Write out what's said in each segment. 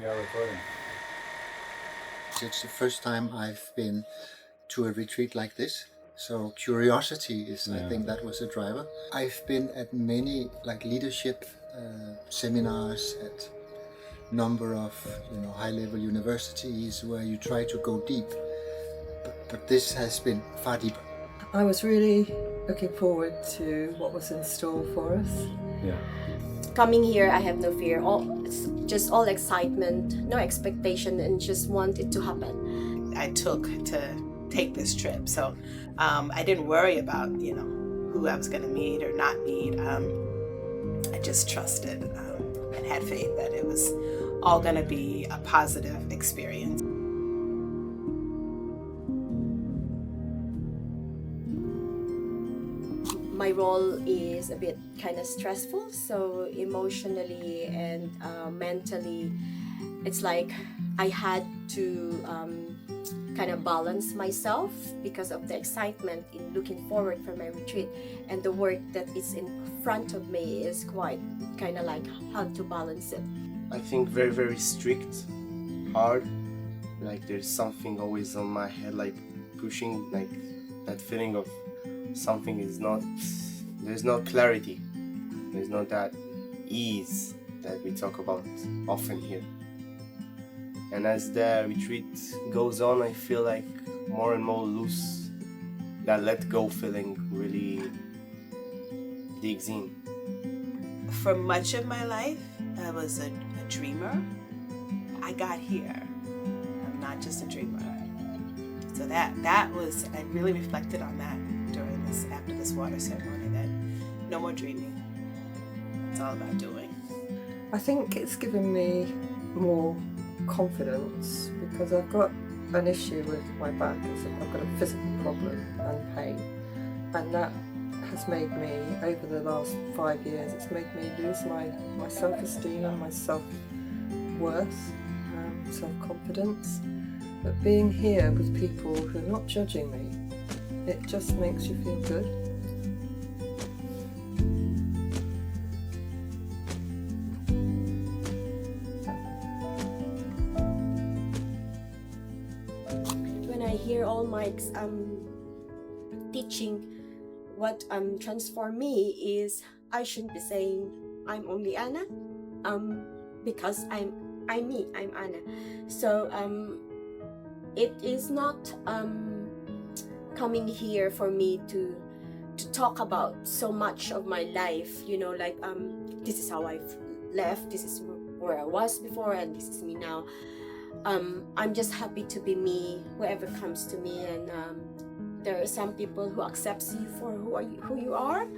We are recording. It's the first time I've been to a retreat like this. So curiosity is, I think that was a driver. I've been at many leadership seminars at number of high-level universities where you try to go deep, but this has been far deeper. I was really looking forward to what was in store for us. Yeah. Coming here, I have no fear. It's just all excitement, no expectation, and just want it to happen. I took to take this trip, so I didn't worry about who I was going to meet or not meet. I just trusted and had faith that it was all going to be a positive experience. My role is a bit kind of stressful, so emotionally and mentally, it's like I had to kind of balance myself because of the excitement in looking forward for my retreat, and the work that is in front of me is quite kind of like how to balance it. I think very, very strict, hard, like there's something always on my head, like pushing, like that feeling of something is not, there's no clarity, there's not that ease that we talk about often here. And as the retreat goes on, I feel like more and more loose, that let go feeling really digs in. For much of my life, I was a dreamer. I got here. I'm not just a dreamer. So that was, I really reflected on that during this, after this water ceremony, that no more dreaming. It's all about doing. I think it's given me more confidence because I've got an issue with my back. I've got a physical problem and pain, and that has made me, over the last 5 years, it's made me lose my self-esteem and my self-worth, self-confidence. But being here with people who are not judging me, it just makes you feel good. When I hear all Mike's teaching, what transformed me is I shouldn't be saying I'm only Anna, because I'm me, I'm Anna. So it is not coming here for me to talk about so much of my life, this is how I've left, this is where I was before, and this is me now. I'm just happy to be me, whoever comes to me, and there are some people who accepts you for who you are,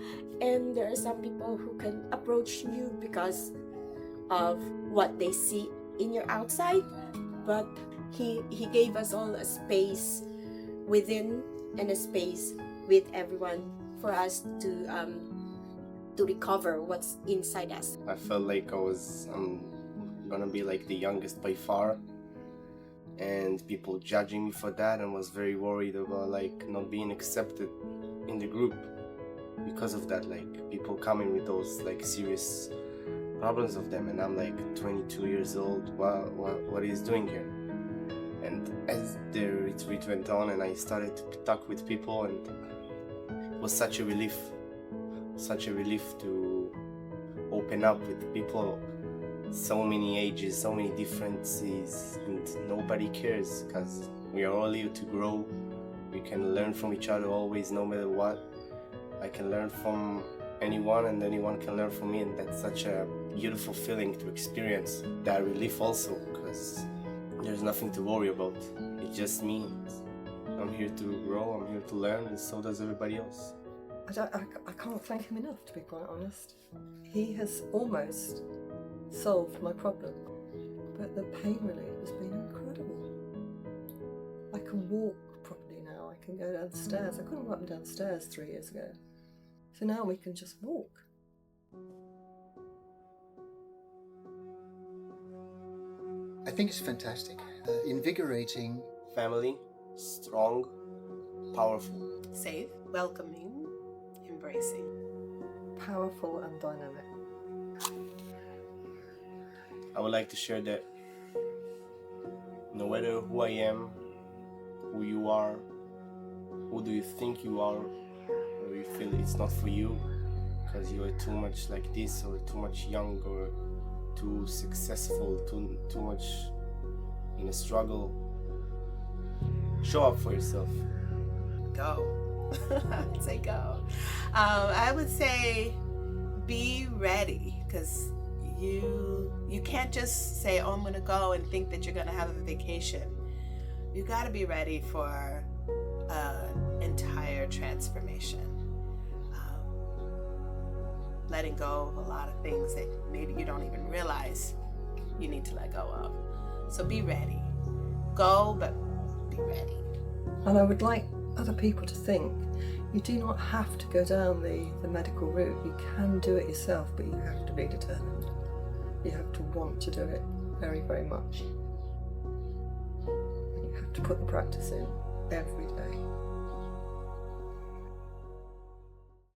and there are some people who can approach you because of what they see in your outside. But he gave us all a space within and a space with everyone for us to recover what's inside us. I felt like I'm gonna be like the youngest by far, and people judging me for that, and was very worried about like not being accepted in the group because of that, like people coming with those like serious problems of them, and I'm like 22 years old. What is doing here? And as the retreat went on and I started to talk with people, and it was such a relief to open up with people, so many ages, so many differences, and nobody cares because we are all here to grow. We can learn from each other always, no matter what. I can learn from anyone and anyone can learn from me, and that's such a beautiful feeling to experience. That relief also, because there's nothing to worry about. It's just me. I'm here to grow, I'm here to learn, and so does everybody else. I can't thank him enough, to be quite honest. He has almost solved my problem, but the pain relief has been incredible. I can walk properly now, I can go downstairs. I couldn't go up and downstairs 3 years ago. So now we can just walk. I think it's fantastic, invigorating. Family, strong, powerful. Safe, welcoming, embracing. Powerful and dynamic. I would like to share that no matter who I am, who you are, who do you think you are, or you feel it's not for you because you are too much like this, or too much young, or too successful, too much in a struggle. Show up for yourself. Go. I would say go. I would say be ready, because you can't just say, oh, I'm gonna go and think that you're gonna have a vacation. You gotta be ready for an entire transformation. Letting go of a lot of things that maybe you don't even realize you need to let go of. So be ready. Go, but be ready. And I would like other people to think you do not have to go down the medical route. You can do it yourself, but you have to be determined. You have to want to do it very, very much. You have to put the practice in every day.